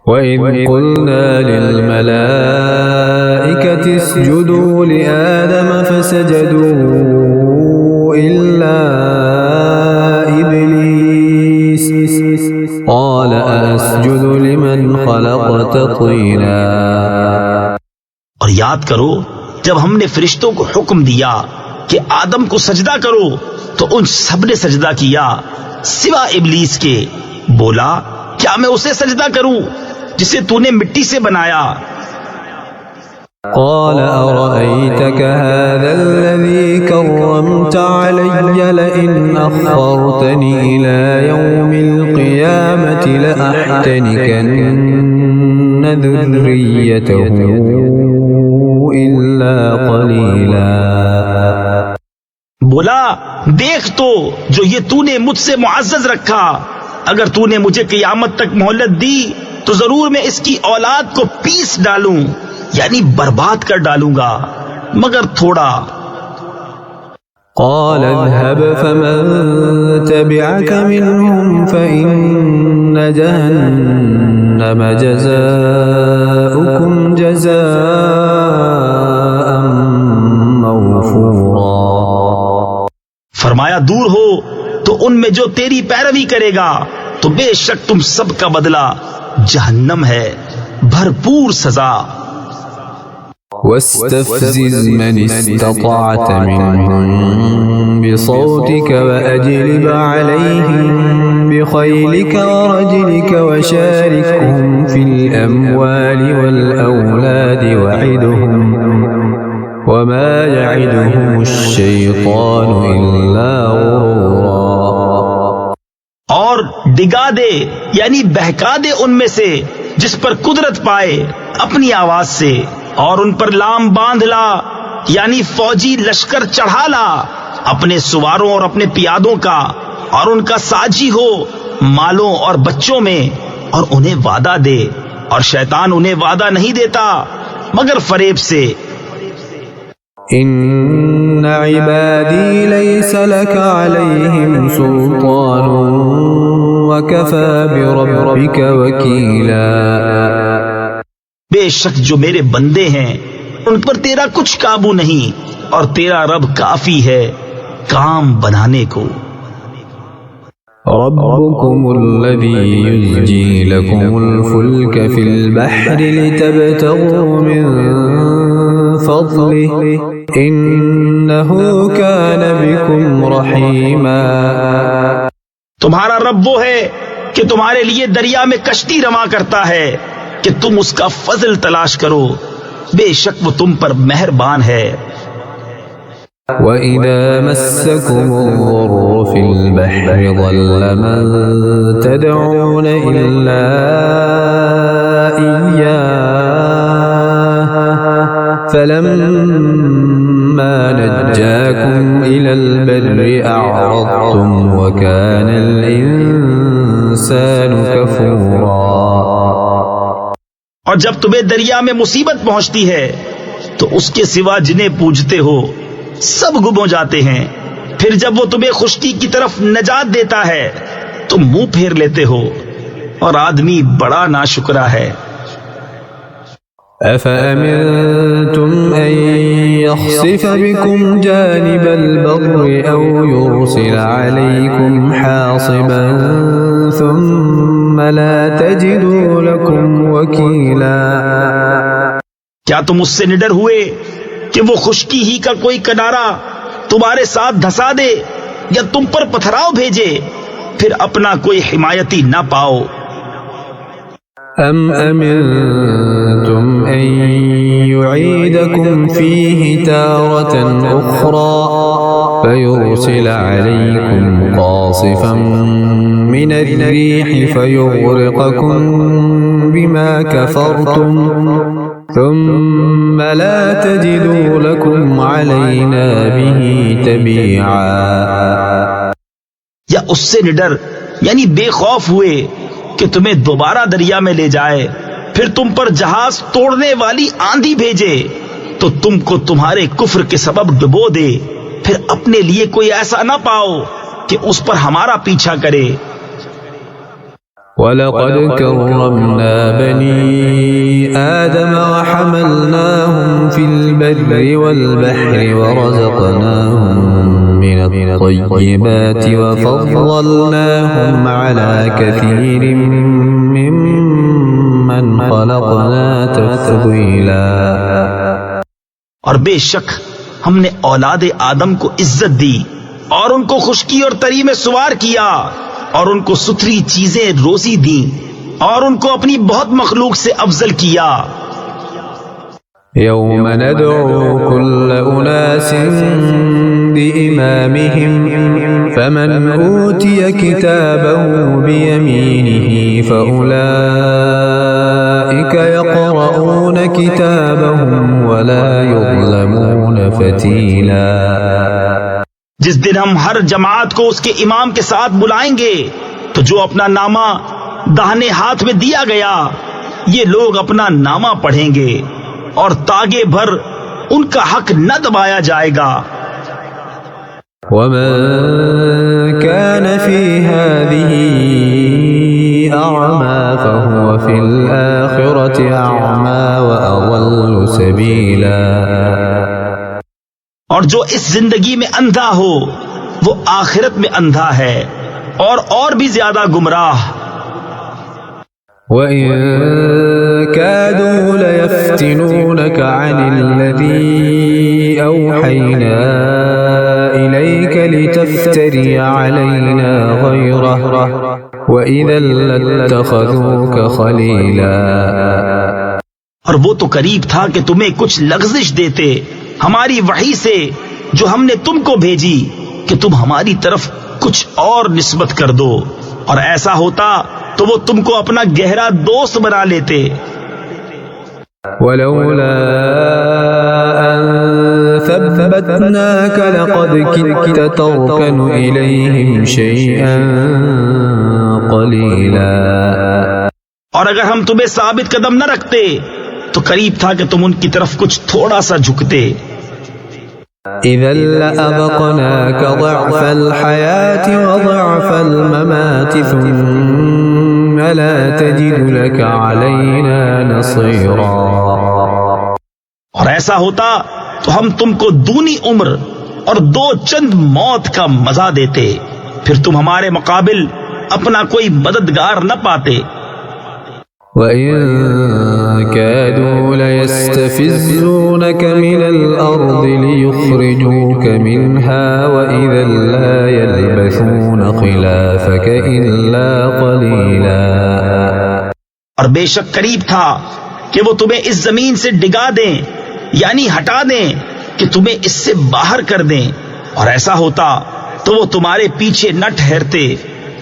وَإِذْ قُلْنَا لِلْمَلَائِكَةِ اسْجُدُوا لِآدَمَ فَسَجَدُوا إِلَّا إِبْلِيسَ قَالَ أَأَسْجُدُ لِمَنْ خَلَقْتَ طِينًا۔ اور یاد کرو جب ہم نے فرشتوں کو حکم دیا کہ آدم کو سجدہ کرو تو ان سب نے سجدہ کیا سوا ابلیس کے۔ بولا کیا میں اسے سجدہ کروں جسے تو نے مٹی سے بنایا؟ قال أرأيتك هذا الذي كرمت علي لئن أخرتني إلى يوم القيامة لأحتنكن ذريته إلا قليلا۔ بولا دیکھ تو جو یہ تو نے مجھ سے معزز رکھا، اگر تو نے مجھے قیامت تک مہلت دی تو ضرور میں اس کی اولاد کو پیس ڈالوں، یعنی برباد کر ڈالوں گا، مگر تھوڑا۔ قال اذهب فمن تبعك منهم فإن جهنم جزاؤكم جزاء موفورا۔ فرمایا دور ہو تو ان میں جو تیری پیروی کرے گا تو بے شک تم سب کا بدلہ جہنم ہے، بھرپور سزا۔ واستفزز من استطعت منهم بصوتك وأجلب عليهم بخيلك ورجلك وشاركهم في الأموال والأولاد وعدهم وما يعدهم الشيطان إلا غرورا۔ اور ڈگا دے یعنی بہکا دے ان میں سے جس پر قدرت پائے اپنی آواز سے، اور ان پر لام باندھ لا یعنی فوجی لشکر چڑھا لا اپنے سواروں اور اپنے پیادوں کا، اور ان کا ساجی ہو مالوں اور بچوں میں، اور انہیں وعدہ دے، اور شیطان انہیں وعدہ نہیں دیتا مگر فریب سے۔ ان عبادی لیس لک علیہم سلطان وکفى بربک وکیلا۔ بے شک جو میرے بندے ہیں ان پر تیرا کچھ قابو نہیں، اور تیرا رب کافی ہے کام بنانے کو۔ ربكم الذي يزجي لكم الفلك في البحر لتبتغوا من فضله إنه كان بكم رحيما۔ تمہارا رب وہ ہے کہ تمہارے لیے دریا میں کشتی رواں کرتا ہے کہ تم اس کا فضل تلاش کرو، بے شک وہ تم پر مہربان ہے۔ وَإِذَا مَسَّكُمُ الضُّرُّ فِي الْبَحْرِ ضَلَّ مَن تَدْعُونَ إِلَّا إِيَّاهُ فَلَمَّا نَجَّاكُمْ إِلَى الْبَرِّ أَعْرَضْتُمْ وَكَانَ الْإِنسَانُ كَفُورًا۔ اور جب تمہیں دریا میں مصیبت پہنچتی ہے تو اس کے سوا جنہیں پوجتے ہو سب گم ہو جاتے ہیں، پھر جب وہ تمہیں خشکی کی طرف نجات دیتا ہے تم منہ پھیر لیتے ہو، اور آدمی بڑا ناشکرا ہے۔ أَفَأَمِنْتُمْ أَنْ يَخْسِفَ بِكُمْ جَانِبَ الْبَرِّ أَوْ يُرْسِلَ عَلَيْكُمْ حَاصِبًا ثُمَّ لَا تَجِدُوا لَكُمْ وَكِيلًا۔ کیا تم اس سے نڈر ہوئے کہ وہ خشکی ہی کا کوئی کنارہ تمہارے ساتھ دھسا دے یا تم پر پتھراؤ بھیجے، پھر اپنا کوئی حمایتی نہ پاؤ؟ أَمْ أَمِنْتُمْ أَنْ يُعِيدَكُمْ فِيهِ تَارَةً أُخْرَى فَيُرْسِلَ عَلَيْكُمْ قَاصِفًا مِنَ الرِّيحِ فَيُغْرِقَكُمْ بِمَا كَفَرْتُمْ ثُمَّ لَا تَجِدُوا لَكُمْ عَلَيْنَا بِهِ تَبِيعًا۔ یا اس سے نڈر یعنی بے خوف ہوئے کہ تمہیں دوبارہ دریا میں لے جائے، پھر تم پر جہاز توڑنے والی آندھی بھیجے تو تم کو تمہارے کفر کے سبب ڈبو دے، پھر اپنے لیے کوئی ایسا نہ پاؤ کہ اس پر ہمارا پیچھا کرے۔ وَلَقَدْ كَرَّمْنَا بَنِي آدَمَ وَحَمَلْنَاهُمْ فِي الْبَرِّ وَالْبَحْرِ وَرَزَقْنَاهُم مِّنَ الطَّيِّبَاتِ وَفَضَّلْنَاهُمْ عَلَى كَثِيرٍ مِّمَّنْ خَلَقْنَا تَفْضِيلًا۔ اور بے شک ہم نے اولاد آدم کو عزت دی اور ان کو خشکی اور تری میں سوار کیا اور ان کو ستھری چیزیں روزی دیں اور ان کو اپنی بہت مخلوق سے افضل کیا۔ یوم ندعو کل اناس بإمامهم فمن اوتی کتابه بیمینه فأولئک یقرؤون کتابهم ولا یظلمون فتیلا۔ جس دن ہم ہر جماعت کو اس کے امام کے ساتھ بلائیں گے تو جو اپنا نامہ داہنے ہاتھ میں دیا گیا یہ لوگ اپنا نامہ پڑھیں گے اور تاگے بھر ان کا حق نہ دبایا جائے گا۔ وَمَن كَانَ فِي هَذِهِ أَعْمَى فَهُوَ فِي الْآخِرَةِ أَعْمَى وَأَضَلُّ سَبِيلًا۔ اور جو اس زندگی میں اندھا ہو وہ آخرت میں اندھا ہے اور بھی زیادہ گمراہ۔ وَإِن كَادُوا لَيَفْتِنُونَكَ عَنِ الَّذِي أَوْحَيْنَا إِلَيْكَ لِتَفْتَرِيَ عَلَيْنَا غَيْرَهُ وَإِذًا لَّاتَّخَذُوكَ خَلِيلًا۔ اور وہ تو قریب تھا کہ تمہیں کچھ لغزش دیتے ہماری وحی سے جو ہم نے تم کو بھیجی کہ تم ہماری طرف کچھ اور نسبت کر دو، اور ایسا ہوتا تو وہ تم کو اپنا گہرا دوست بنا لیتے۔ وَلَوْلَا أَن ثَبَّتْنَاكَ لَقَدْ كِدتَّ تَرْكَنُ إِلَيْهِمْ شَيْئًا قَلِيلًا۔ اور اگر ہم تمہیں ثابت قدم نہ رکھتے تو قریب تھا کہ تم ان کی طرف کچھ تھوڑا سا جھکتے۔ إِذًا لَّأَذَقْنَاكَ ضِعْفَ الْحَيَاةِ وَضِعْفَ الْمَمَاتِ ثُمَّ لَا تَجِدُ لَكَ عَلَيْنَا نَصِيرًا۔ اور ایسا ہوتا تو ہم تم کو دونی عمر اور 2 چند موت کا مزہ دیتے، پھر تم ہمارے مقابل اپنا کوئی مددگار نہ پاتے۔ وَإِن كَادُوا لَيَسْتَفِزُّونَكَ مِنَ الْأَرْضِ لِيُخْرِجُوكَ مِنْهَا وَإِذًا لَّا يَلْبَثُونَ خِلَافَكَ إِلَّا قَلِيلًا۔ اور بے شک قریب تھا کہ وہ تمہیں اس زمین سے ڈگا دیں یعنی ہٹا دیں کہ تمہیں اس سے باہر کر دیں، اور ایسا ہوتا تو وہ تمہارے پیچھے نہ ٹھہرتے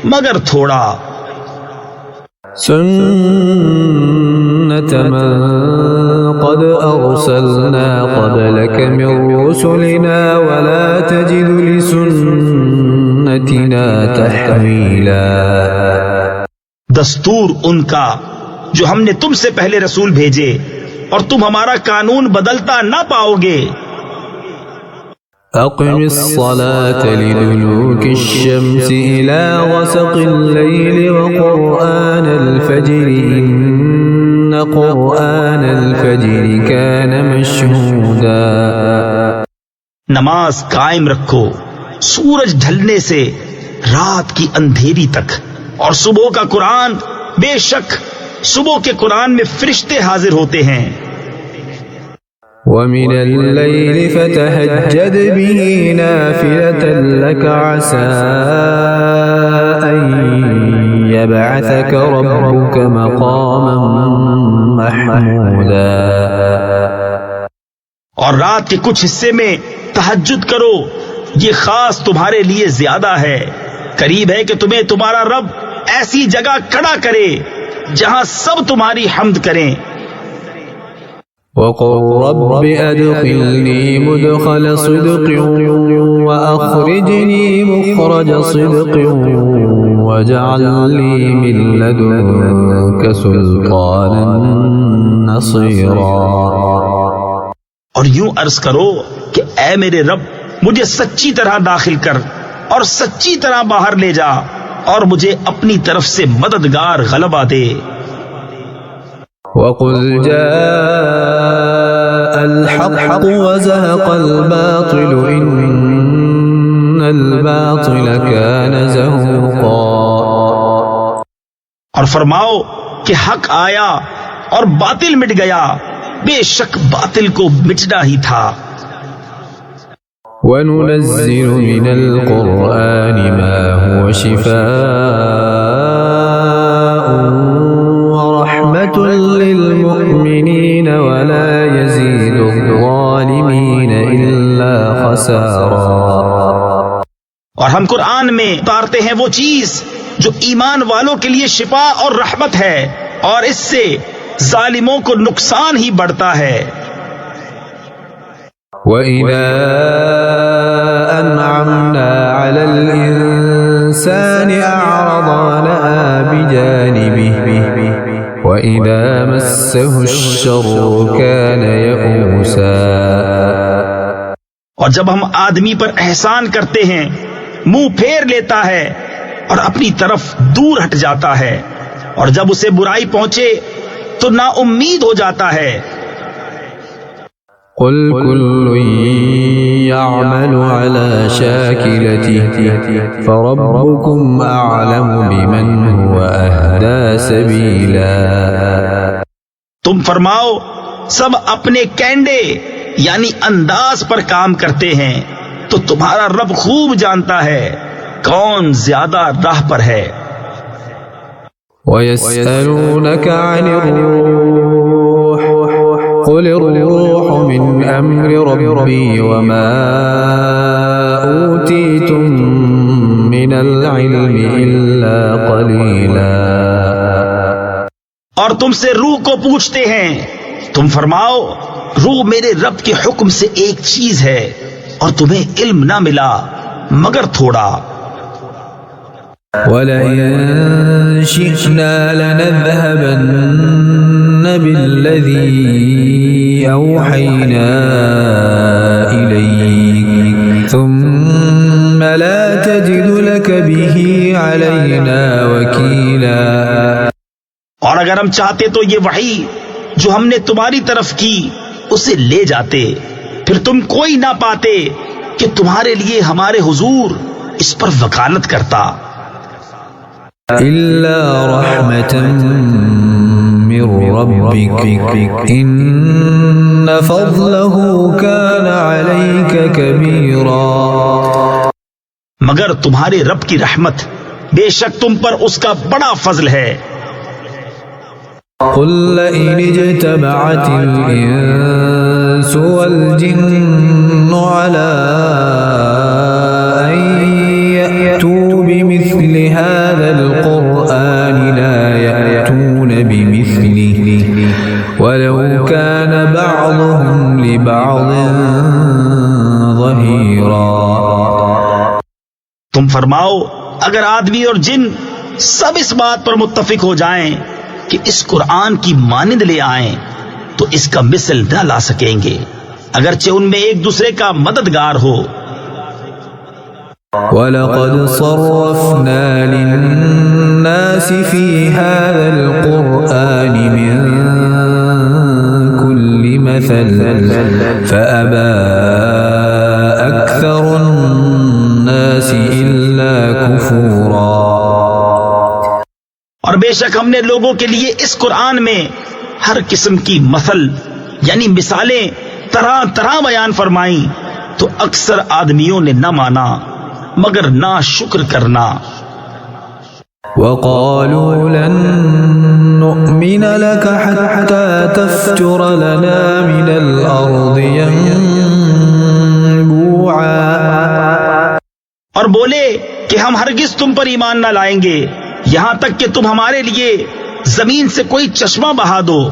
مگر تھوڑا۔ سُنَّةَ مَن قَدْ أَرْسَلْنَا قَبْلَكَ مِن رُّسُلِنَا وَلَا تَجِدُ لِسُنَّتِنَا تَحْوِيلًا۔ دستور ان کا جو ہم نے تم سے پہلے رسول بھیجے اور تم ہمارا قانون بدلتا نہ پاؤ گے۔ أقم الصلاة لدلوك الشمس إلى غسق الليل وقرآن الفجر إن قرآن الفجر كان مشهودا۔ نماز قائم رکھو سورج ڈھلنے سے رات کی اندھیری تک، اور صبح کا قرآن، بے شک صبح کے قرآن میں فرشتے حاضر ہوتے ہیں۔ وَمِنَ اللَّيْلِ فَتَهَجَّدْ بِهِ نَافِلَةً لَكَ عَسَىٰ أَن يَبْعَثَكَ رَبُّكَ مَقَامًا مَّحْمُودًا۔ اور رات کے کچھ حصے میں تہجد کرو، یہ خاص تمہارے لیے زیادہ ہے، قریب ہے کہ تمہیں تمہارا رب ایسی جگہ کھڑا کرے جہاں سب تمہاری حمد کریں۔ وَقُل رَّبِّ أَدْخِلْنِي مُدْخَلَ صِدْقٍ وَأَخْرِجْنِي مُخْرَجَ صِدْقٍ وَاجْعَل لِّي مِن لَّدُنكَ سُلْطَانًا نَّصِيرًا۔ اور یوں عرض کرو کہ اے میرے رب، مجھے سچی طرح داخل کر اور سچی طرح باہر لے جا، اور مجھے اپنی طرف سے مددگار غلبہ دے۔ وَقُلْ جَاءَ الْحَقُّ وَزَهَقَ الْبَاطِلُ إِنَّ الْبَاطِلَ كَانَ زَهُوقًا۔ اور فرماؤ کہ حق آیا اور باطل مٹ گیا، بے شک باطل کو مٹنا ہی تھا۔ وَنُنَزِّلُ مِنَ الْقُرْآنِ مَا هُوَ شِفَاءٌ وَرَحْمَةٌ لِّلْمُؤْمِنِينَ وَلَا يَزِيدُ الظَّالِمِينَ إِلَّا خَسَارًا۔ اور ہم قرآن میں اتارتے ہیں وہ چیز جو ایمان والوں کے لیے شفا اور رحمت ہے، اور اس سے ظالموں کو نقصان ہی بڑھتا ہے۔ وَإِذَا أَنْعَمْنَا عَلَى الْإِنسَانِ أَعْرَضَ وَنَأَىٰ بِجَانِبِهِ وَإِذَا مَسَّهُ الشَّرُّ كَانَ يَئُوسًا۔ اور جب ہم آدمی پر احسان کرتے ہیں منہ پھیر لیتا ہے اور اپنی طرف دور ہٹ جاتا ہے، اور جب اسے برائی پہنچے تو نا امید ہو جاتا ہے۔ قُلْ كُلٌّ يَعْمَلُ عَلَى شَاكِلَتِهِ فَرَبُّكُمْ أَعْلَمُ بِمَنْ هُوَ أَهْدَىٰ سَبِيلًا۔ تم فرماؤ سب اپنے کینڈے یعنی انداز پر کام کرتے ہیں، تو تمہارا رب خوب جانتا ہے کون زیادہ راہ پر ہے۔ وَيَسْأَلُونَكَ عَنِ الرُّوحِ قُلِ الرُّوحُ مِنْ أَمْرِ رَبِّي وَمَا أُوتِيتُم مِّنَ الْعِلْمِ إِلَّا قَلِيلًا۔ اور تم سے روح کو پوچھتے ہیں، تم فرماؤ روح میرے رب کے حکم سے ایک چیز ہے، اور تمہیں علم نہ ملا مگر تھوڑا۔ وَلَئِن شِئْنَا لَنَذْهَبَنَّ بِالَّذِي أَوْحَيْنَا إِلَيْكَ ثُمَّ لَا تَجِدُ لَكَ بِهِ عَلَيْنَا وَكِيلًا۔ اور اگر ہم چاہتے تو یہ وحی جو ہم نے تمہاری طرف کی اسے لے جاتے، پھر تم کوئی نہ پاتے کہ تمہارے لیے ہمارے حضور اس پر وکالت کرتا۔ إِلَّا رَحْمَةً مِّن رَّبِّكَ إِنَّ فَضْلَهُ كَانَ عَلَيْكَ كَبِيرًا۔ مگر تمہارے رب کی رحمت، بے شک تم پر اس کا بڑا فضل ہے۔ قُل لَّئِنِ اجْتَمَعَتِ الْإِنسُ وَالْجِنُّ عَلَىٰ أَن يَأْتُوا بِمِثْلِ هَٰذَا الْقُرْآنِ لَا يَأْتُونَ بِمِثْلِهِ وَلَوْ كَانَ بَعْضُهُمْ لِبَعْضٍ ظَهِيرًا۔ تم فرماؤ اگر آدمی اور جن سب اس بات پر متفق ہو جائیں کہ اس قرآن کی مانند لے آئیں تو اس کا مثل نہ لا سکیں گے، اگرچہ ان میں ایک دوسرے کا مددگار ہو۔ وَلَقَدْ صَرَّفْنَا لِلنَّاسِ فِي هَٰذَا الْقُرْآنِ مِن كُلِّ مَثَلٍ فَأَبَىٰ أَكْثَرُ النَّاسِ إِلَّا كُفُورًا۔ اور بے شک ہم نے لوگوں کے لیے اس قرآن میں ہر قسم کی مثل یعنی مثالیں طرح طرح بیان فرمائیں، تو اکثر آدمیوں نے نہ مانا مگر نہ شکر کرنا۔ وَقَالُوا لَن نُّؤْمِنَ لَكَ حَتَّىٰ تَفْجُرَ لَنَا مِنَ الْأَرْضِ يَنبُوعًا۔ اور بولے کہ ہم ہرگز تم پر ایمان نہ لائیں گے یہاں تک کہ تم ہمارے لیے زمین سے کوئی چشمہ بہا دو۔